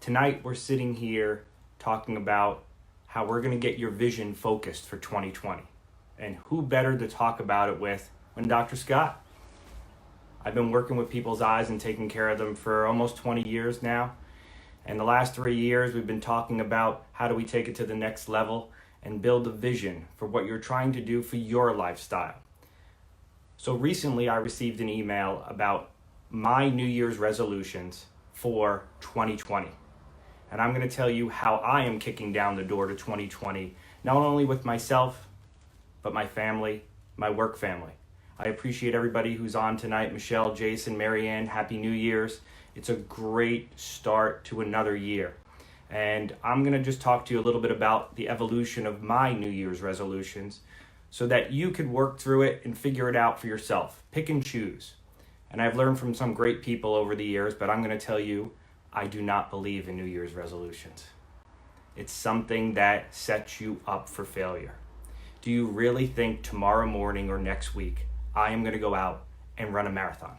Tonight, we're sitting here talking about how we're going to get your vision focused for 2020. And who better to talk about it with than Dr. Scott? I've been working with people's eyes and taking care of them for almost 20 years now. And the last 3 years, we've been talking about how do we take it to the next level and build a vision for what you're trying to do for your lifestyle. So recently, I received an email about my New Year's resolutions for 2020. And I'm going to tell you how I am kicking down the door to 2020, not only with myself, but my family, my work family. I appreciate everybody who's on tonight. Michelle, Jason, Marianne, Happy New Year's. It's a great start to another year. And I'm going to just talk to you a little bit about the evolution of my New Year's resolutions so that you could work through it and figure it out for yourself. Pick and choose. And I've learned from some great people over the years, but I'm going to tell you, I do not believe in New Year's resolutions. It's something that sets you up for failure. Do you really think tomorrow morning or next week, I am going to go out and run a marathon?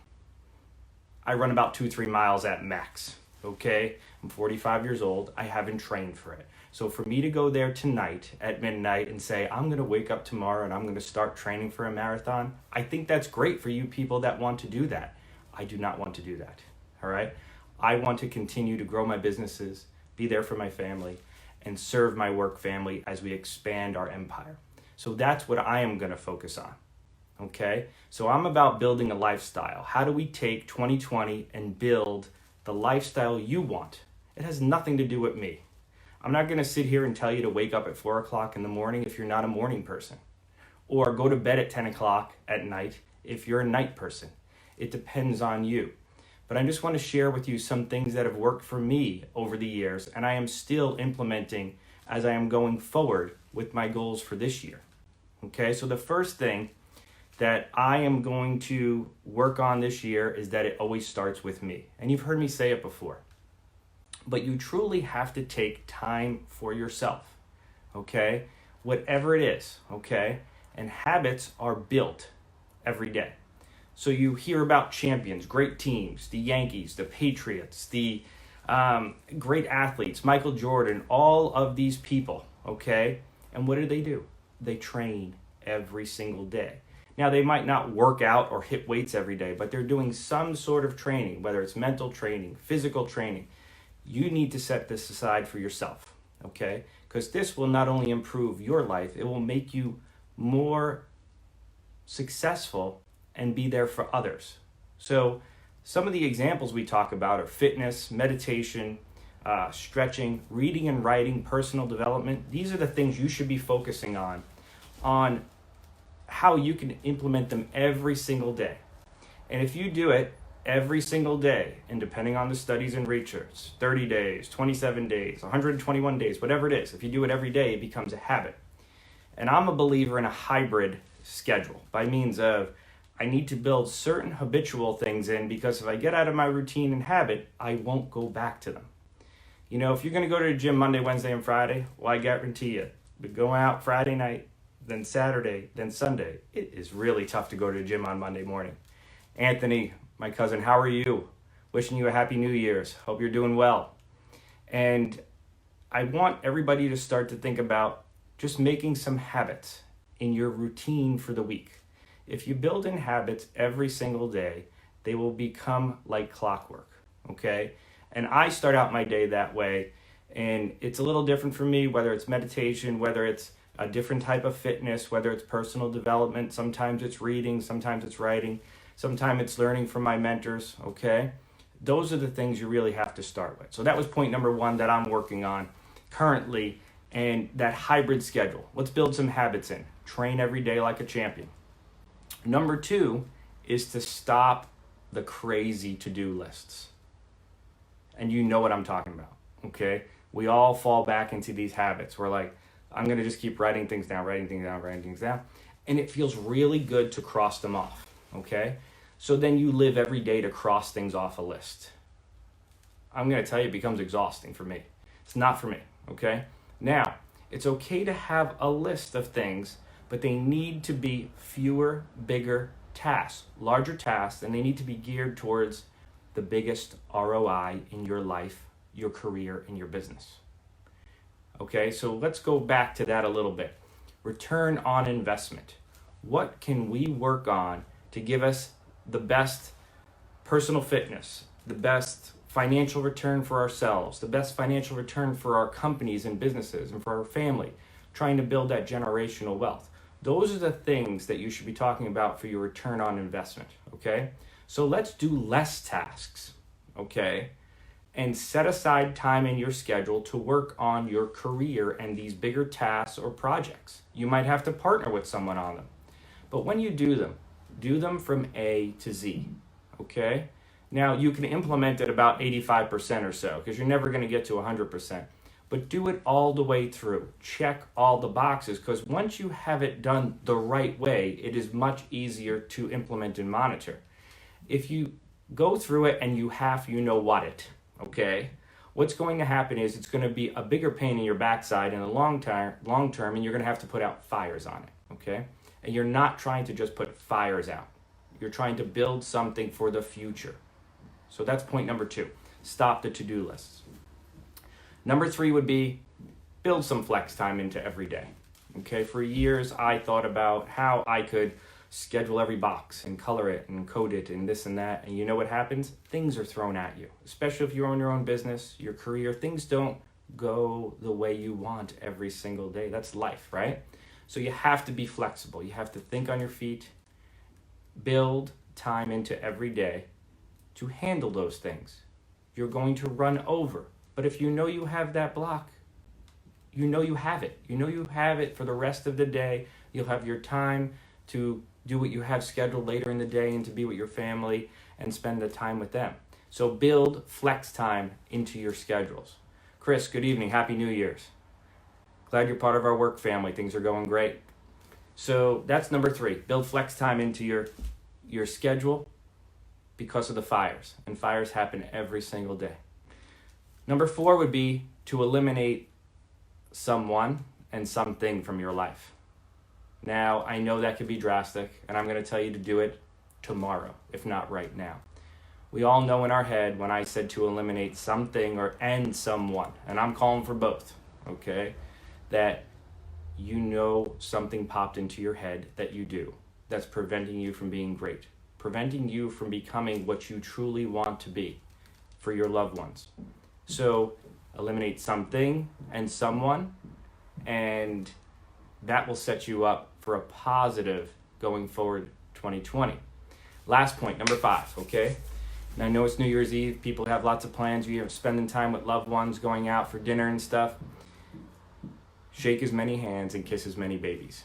I run about 2-3 miles at max, okay? I'm 45 years old. I haven't trained for it. So for me to go there tonight at midnight and say, I'm going to wake up tomorrow and I'm going to start training for a marathon, I think that's great for you people that want to do that. I do not want to do that, all right? I want to continue to grow my businesses, be there for my family, and serve my work family as we expand our empire. So that's what I am going to focus on, okay? So I'm about building a lifestyle. How do we take 2020 and build the lifestyle you want? It has nothing to do with me. I'm not going to sit here and tell you to wake up at 4 o'clock in the morning if you're not a morning person, or go to bed at 10 o'clock at night if you're a night person. It depends on you. But I just want to share with you some things that have worked for me over the years, and I am still implementing as I am going forward with my goals for this year. Okay, so the first thing that I am going to work on this year is that it always starts with me. And you've heard me say it before. But you truly have to take time for yourself, okay? Whatever it is, okay? And habits are built every day. So you hear about champions, great teams, the Yankees, the Patriots, the great athletes, Michael Jordan, all of these people, okay? And what do? They train every single day. Now, they might not work out or hit weights every day, but they're doing some sort of training, whether it's mental training, physical training. You need to set this aside for yourself, okay? Because this will not only improve your life, it will make you more successful and be there for others. So some of the examples we talk about are fitness, meditation, stretching, reading and writing, personal development. These are the things you should be focusing on how you can implement them every single day. And if you do it every single day, and depending on the studies and research, 30 days, 27 days, 121 days, whatever it is, if you do it every day, it becomes a habit. And I'm a believer in a hybrid schedule by means of I need to build certain habitual things in, because if I get out of my routine and habit, I won't go back to them. You know, if you're going to go to the gym Monday, Wednesday, and Friday, well, I guarantee you, but going out Friday night, then Saturday, then Sunday, it is really tough to go to the gym on Monday morning. Anthony, my cousin, how are you? Wishing you a happy New Year's. Hope you're doing well. And I want everybody to start to think about just making some habits in your routine for the week. If you build in habits every single day, they will become like clockwork, okay? And I start out my day that way, and it's a little different for me, whether it's meditation, whether it's a different type of fitness, whether it's personal development. Sometimes it's reading, sometimes it's writing, sometimes it's learning from my mentors, okay? Those are the things you really have to start with. So that was point number 1 that I'm working on currently, and that hybrid schedule. Let's build some habits in. Train every day like a champion. Number 2 is to stop the crazy to-do lists. And you know what I'm talking about, okay? We all fall back into these habits. We're like, I'm going to just keep writing things down. And it feels really good to cross them off, okay? So then you live every day to cross things off a list. I'm going to tell you, it becomes exhausting for me. It's not for me, okay? Now, it's okay to have a list of things, but they need to be fewer, bigger tasks, larger tasks, and they need to be geared towards the biggest ROI in your life your career and your business. Okay, so let's go back to that a little bit. Return on investment. What can we work on to give us the best personal fitness, the best financial return for ourselves, the best financial return for our companies and businesses and for our family, trying to build that generational wealth? Those are the things that you should be talking about for your return on investment, okay? So let's do less tasks, okay? And set aside time in your schedule to work on your career and these bigger tasks or projects. You might have to partner with someone on them. But when you do them from A to Z, okay? Now, you can implement it about 85% or so, because you're never going to get to 100%. But do it all the way through. Check all the boxes, because once you have it done the right way, it is much easier to implement and monitor. If you go through it and you know what it, okay, what's going to happen is it's going to be a bigger pain in your backside in the long term, and you're going to have to put out fires on it, okay? And you're not trying to just put fires out. You're trying to build something for the future. So that's point number 2. Stop the to-do lists. Number 3 would be build some flex time into every day. Okay, for years I thought about how I could schedule every box and color it and code it and this and that. And you know what happens? Things are thrown at you, especially if you own your own business, your career. Things don't go the way you want every single day. That's life, right? So you have to be flexible. You have to think on your feet, build time into every day to handle those things. You're going to run over. But if you know you have that block, you know you have it. You know you have it for the rest of the day. You'll have your time to do what you have scheduled later in the day and to be with your family and spend the time with them. So build flex time into your schedules. Chris, good evening. Happy New Year's. Glad you're part of our work family. Things are going great. So that's number 3. Build flex time into your schedule because of the fires. And fires happen every single day. Number 4 would be to eliminate someone and something from your life. Now, I know that could be drastic, and I'm going to tell you to do it tomorrow, if not right now. We all know in our head when I said to eliminate something or end someone, and I'm calling for both, okay, that you know something popped into your head that you do that's preventing you from being great, preventing you from becoming what you truly want to be for your loved ones. So eliminate something and someone, and that will set you up for a positive going forward 2020. Last point, number 5, okay? And I know it's New Year's Eve. People have lots of plans. You have spending time with loved ones, going out for dinner and stuff. Shake as many hands and kiss as many babies.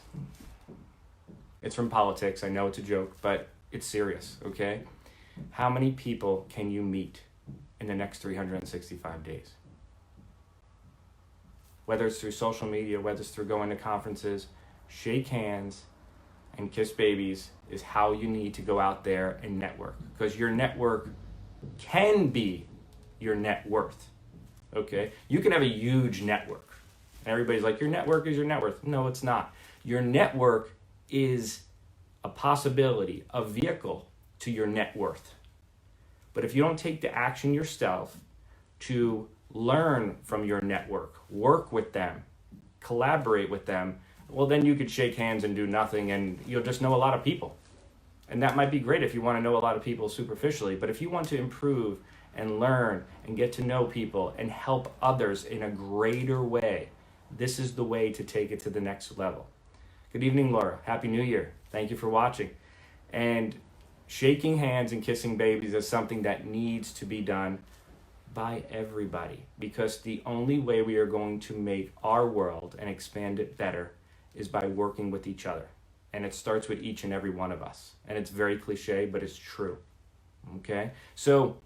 It's from politics. I know it's a joke, but it's serious, okay? How many people can you meet in the next 365 days? Whether it's through social media, whether it's through going to conferences, shake hands and kiss babies is how you need to go out there and network. Because your network can be your net worth, okay? You can have a huge network. Everybody's like, your network is your net worth. No, it's not. Your network is a possibility, a vehicle to your net worth. But if you don't take the action yourself to learn from your network, work with them, collaborate with them, well, then you could shake hands and do nothing, and you'll just know a lot of people. And that might be great if you want to know a lot of people superficially, but if you want to improve and learn and get to know people and help others in a greater way, this is the way to take it to the next level. Good evening, Laura. Happy New Year. Thank you for watching. And shaking hands and kissing babies is something that needs to be done by everybody, because the only way we are going to make our world and expand it better is by working with each other. And it starts with each and every one of us. And it's very cliche, but it's true. Okay? So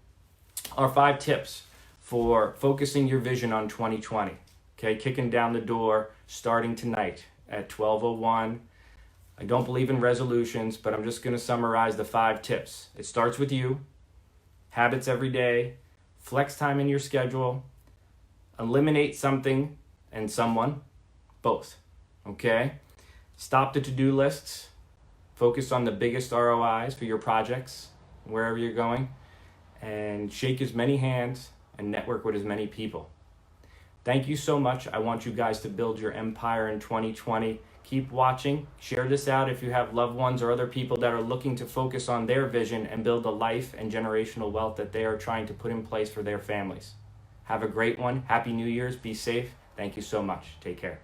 our 5 tips for focusing your vision on 2020. Okay, kicking down the door starting tonight at 12:01. I don't believe in resolutions, but I'm just going to summarize the 5 tips. It starts with you, habits every day, flex time in your schedule, eliminate something and someone, both, okay? Stop the to-do lists, focus on the biggest ROIs for your projects, wherever you're going, and shake as many hands and network with as many people. Thank you so much. I want you guys to build your empire in 2020. Keep watching. Share this out if you have loved ones or other people that are looking to focus on their vision and build the life and generational wealth that they are trying to put in place for their families. Have a great one. Happy New Year's. Be safe. Thank you so much. Take care.